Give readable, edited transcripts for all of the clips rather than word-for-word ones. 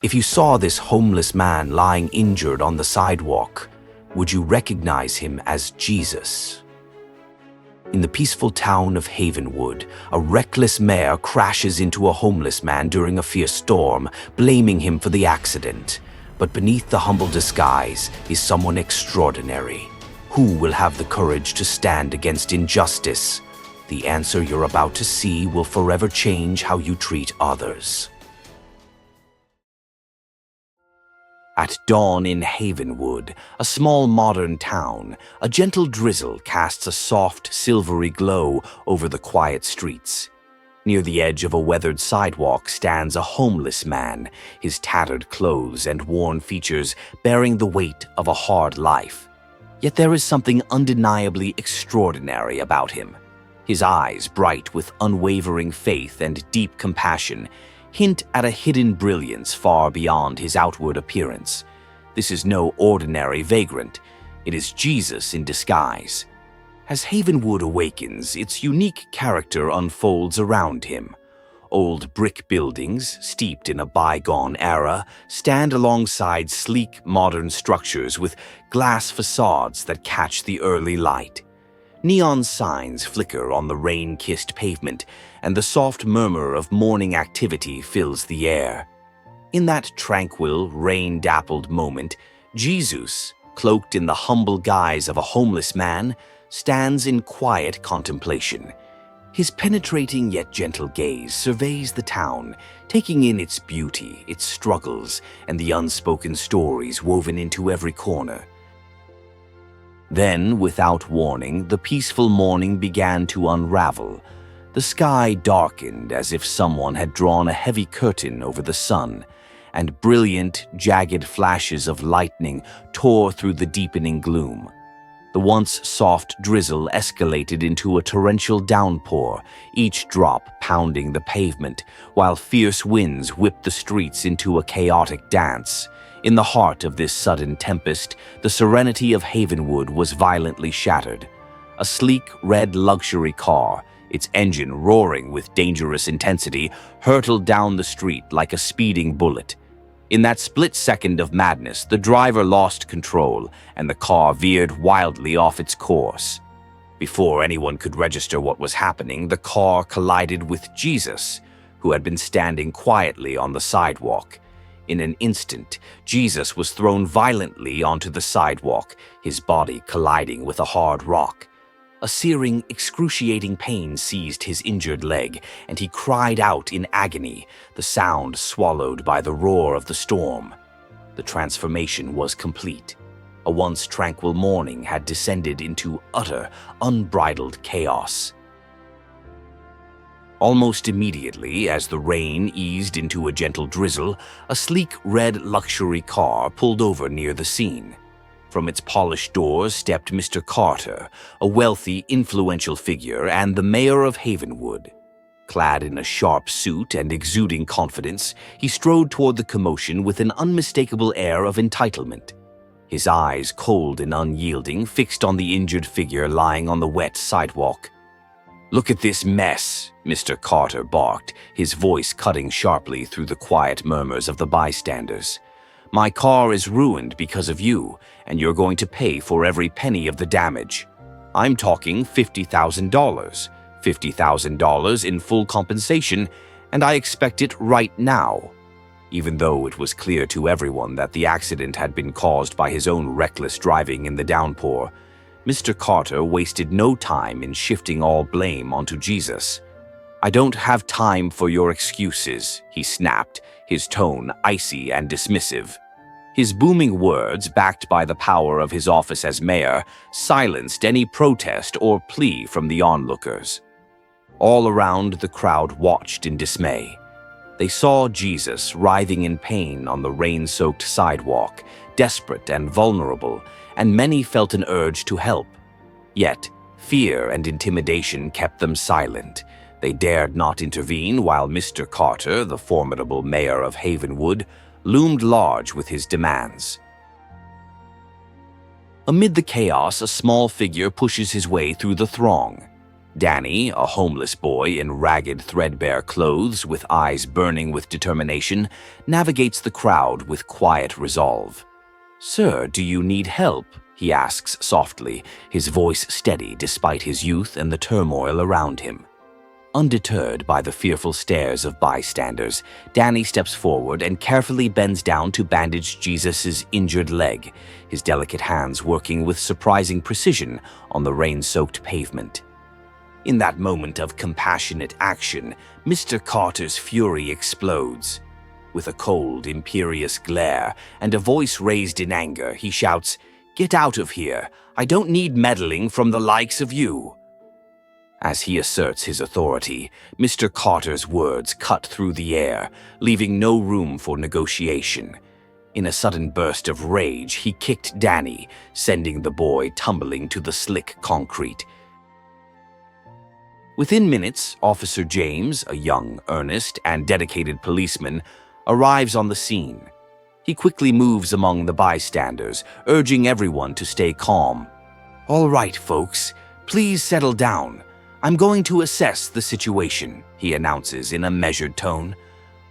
If you saw this homeless man lying injured on the sidewalk, would you recognize him as Jesus? In the peaceful town of Havenwood, a reckless mayor crashes into a homeless man during a fierce storm, blaming him for the accident. But beneath the humble disguise is someone extraordinary. Who will have the courage to stand against injustice? The answer you're about to see will forever change how you treat others. At dawn in Havenwood, a small modern town, a gentle drizzle casts a soft, silvery glow over the quiet streets. Near the edge of a weathered sidewalk stands a homeless man, his tattered clothes and worn features bearing the weight of a hard life. Yet there is something undeniably extraordinary about him. His eyes, bright with unwavering faith and deep compassion, hint at a hidden brilliance far beyond his outward appearance. This is no ordinary vagrant. It is Jesus in disguise. As Havenwood awakens, its unique character unfolds around him. Old brick buildings, steeped in a bygone era, stand alongside sleek modern structures with glass facades that catch the early light. Neon signs flicker on the rain-kissed pavement, and the soft murmur of morning activity fills the air. In that tranquil, rain-dappled moment, Jesus, cloaked in the humble guise of a homeless man, stands in quiet contemplation. His penetrating yet gentle gaze surveys the town, taking in its beauty, its struggles, and the unspoken stories woven into every corner. Then, without warning, the peaceful morning began to unravel. The sky darkened as if someone had drawn a heavy curtain over the sun, and brilliant, jagged flashes of lightning tore through the deepening gloom. The once soft drizzle escalated into a torrential downpour, each drop pounding the pavement, while fierce winds whipped the streets into a chaotic dance. In the heart of this sudden tempest, the serenity of Havenwood was violently shattered. A sleek red luxury car, its engine roaring with dangerous intensity, hurtled down the street like a speeding bullet. In that split second of madness, the driver lost control, and the car veered wildly off its course. Before anyone could register what was happening, the car collided with Jesus, who had been standing quietly on the sidewalk. In an instant, Jesus was thrown violently onto the sidewalk, his body colliding with a hard rock. A searing, excruciating pain seized his injured leg, and he cried out in agony, the sound swallowed by the roar of the storm. The transformation was complete. A once tranquil morning had descended into utter, unbridled chaos. Almost immediately, as the rain eased into a gentle drizzle, a sleek red luxury car pulled over near the scene. From its polished doors stepped Mr. Carter, a wealthy, influential figure and the mayor of Havenwood. Clad in a sharp suit and exuding confidence, he strode toward the commotion with an unmistakable air of entitlement. His eyes, cold and unyielding, fixed on the injured figure lying on the wet sidewalk. "Look at this mess," Mr. Carter barked, his voice cutting sharply through the quiet murmurs of the bystanders. "My car is ruined because of you, and you're going to pay for every penny of the damage. I'm talking $50,000. $50,000 in full compensation, and I expect it right now." Even though it was clear to everyone that the accident had been caused by his own reckless driving in the downpour, Mr. Carter wasted no time in shifting all blame onto Jesus. "I don't have time for your excuses," he snapped, his tone icy and dismissive. His booming words, backed by the power of his office as mayor, silenced any protest or plea from the onlookers. All around, the crowd watched in dismay. They saw Jesus writhing in pain on the rain-soaked sidewalk, desperate and vulnerable, and many felt an urge to help. Yet, fear and intimidation kept them silent. They dared not intervene while Mr. Carter, the formidable mayor of Havenwood, loomed large with his demands. Amid the chaos, a small figure pushes his way through the throng. Danny, a homeless boy in ragged, threadbare clothes with eyes burning with determination, navigates the crowd with quiet resolve. "Sir, do you need help?" he asks softly, his voice steady despite his youth and the turmoil around him. Undeterred by the fearful stares of bystanders, Danny steps forward and carefully bends down to bandage Jesus' injured leg, his delicate hands working with surprising precision on the rain-soaked pavement. In that moment of compassionate action, Mr. Carter's fury explodes. With a cold, imperious glare and a voice raised in anger, he shouts, "Get out of here! I don't need meddling from the likes of you!" As he asserts his authority, Mr. Carter's words cut through the air, leaving no room for negotiation. In a sudden burst of rage, he kicked Danny, sending the boy tumbling to the slick concrete. Within minutes, Officer James, a young, earnest, and dedicated policeman, arrives on the scene. He quickly moves among the bystanders, urging everyone to stay calm. "All right, folks, please settle down. I'm going to assess the situation," he announces in a measured tone.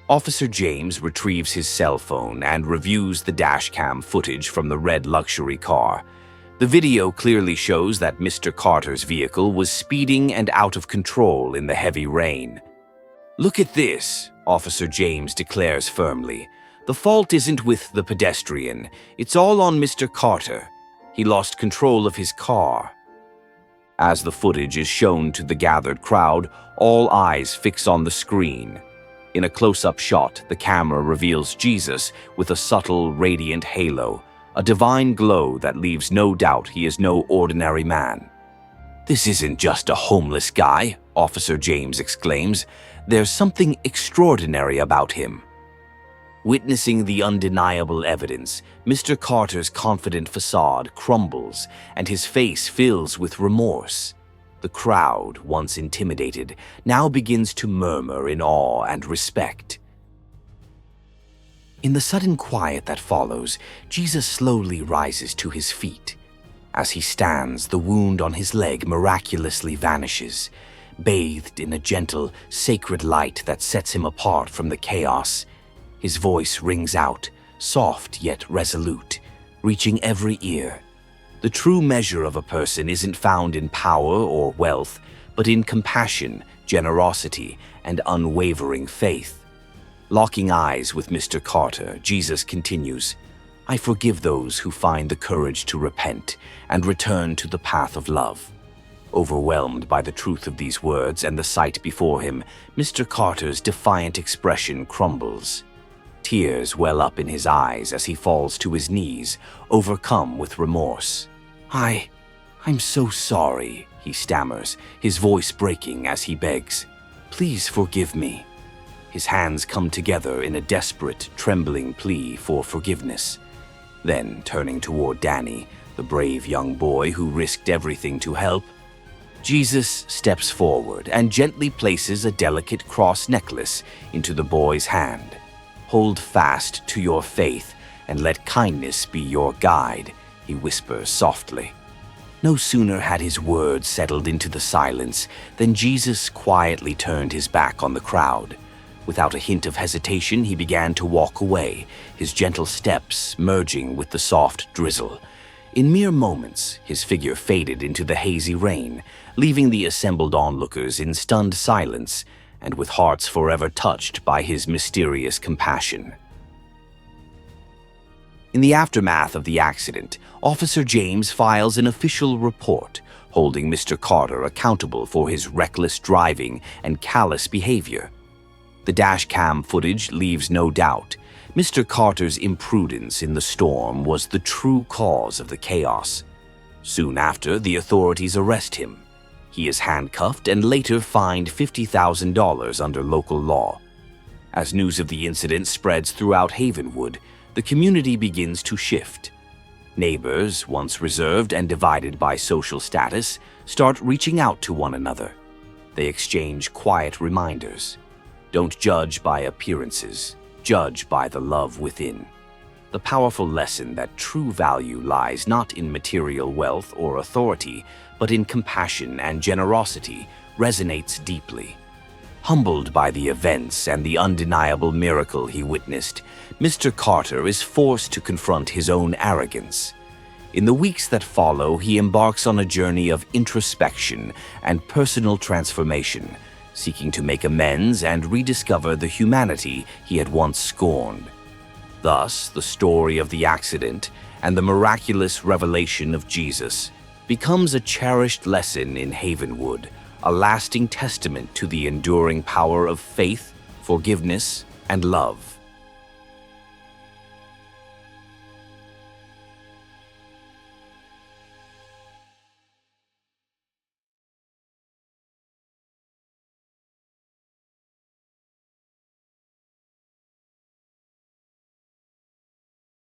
Officer James retrieves his cell phone and reviews the dashcam footage from the red luxury car. The video clearly shows that Mr. Carter's vehicle was speeding and out of control in the heavy rain. "Look at this," Officer James declares firmly. "The fault isn't with the pedestrian. It's all on Mr. Carter. He lost control of his car." As the footage is shown to the gathered crowd, all eyes fix on the screen. In a close-up shot, the camera reveals Jesus with a subtle, radiant halo, a divine glow that leaves no doubt he is no ordinary man. "This isn't just a homeless guy," Officer James exclaims. "There's something extraordinary about him." Witnessing the undeniable evidence, Mr. Carter's confident facade crumbles and his face fills with remorse. The crowd, once intimidated, now begins to murmur in awe and respect. In the sudden quiet that follows, Jesus slowly rises to his feet. As he stands, the wound on his leg miraculously vanishes, bathed in a gentle, sacred light that sets him apart from the chaos. His voice rings out, soft yet resolute, reaching every ear. The true measure of a person isn't found in power or wealth, but in compassion, generosity, and unwavering faith. Locking eyes with Mr. Carter, Jesus continues, "I forgive those who find the courage to repent and return to the path of love." Overwhelmed by the truth of these words and the sight before him, Mr. Carter's defiant expression crumbles. Tears well up in his eyes as he falls to his knees, overcome with remorse. I'm so sorry," he stammers, his voice breaking as he begs. "Please forgive me." His hands come together in a desperate, trembling plea for forgiveness. Then, turning toward Danny, the brave young boy who risked everything to help, Jesus steps forward and gently places a delicate cross necklace into the boy's hand. "Hold fast to your faith and let kindness be your guide," he whispers softly. No sooner had his words settled into the silence than Jesus quietly turned his back on the crowd. Without a hint of hesitation, he began to walk away, his gentle steps merging with the soft drizzle. In mere moments, his figure faded into the hazy rain, leaving the assembled onlookers in stunned silence and with hearts forever touched by his mysterious compassion. In the aftermath of the accident, Officer James files an official report, holding Mr. Carter accountable for his reckless driving and callous behavior. The dashcam footage leaves no doubt. Mr. Carter's imprudence in the storm was the true cause of the chaos. Soon after, the authorities arrest him. He is handcuffed and later fined $50,000 under local law. As news of the incident spreads throughout Havenwood, the community begins to shift. Neighbors, once reserved and divided by social status, start reaching out to one another. They exchange quiet reminders. Don't judge by appearances, judge by the love within. The powerful lesson that true value lies not in material wealth or authority, but in compassion and generosity resonates deeply. Humbled by the events and the undeniable miracle he witnessed, Mr. Carter is forced to confront his own arrogance. In the weeks that follow, he embarks on a journey of introspection and personal transformation, seeking to make amends and rediscover the humanity he had once scorned. Thus, the story of the accident and the miraculous revelation of Jesus becomes a cherished lesson in Havenwood, a lasting testament to the enduring power of faith, forgiveness, and love.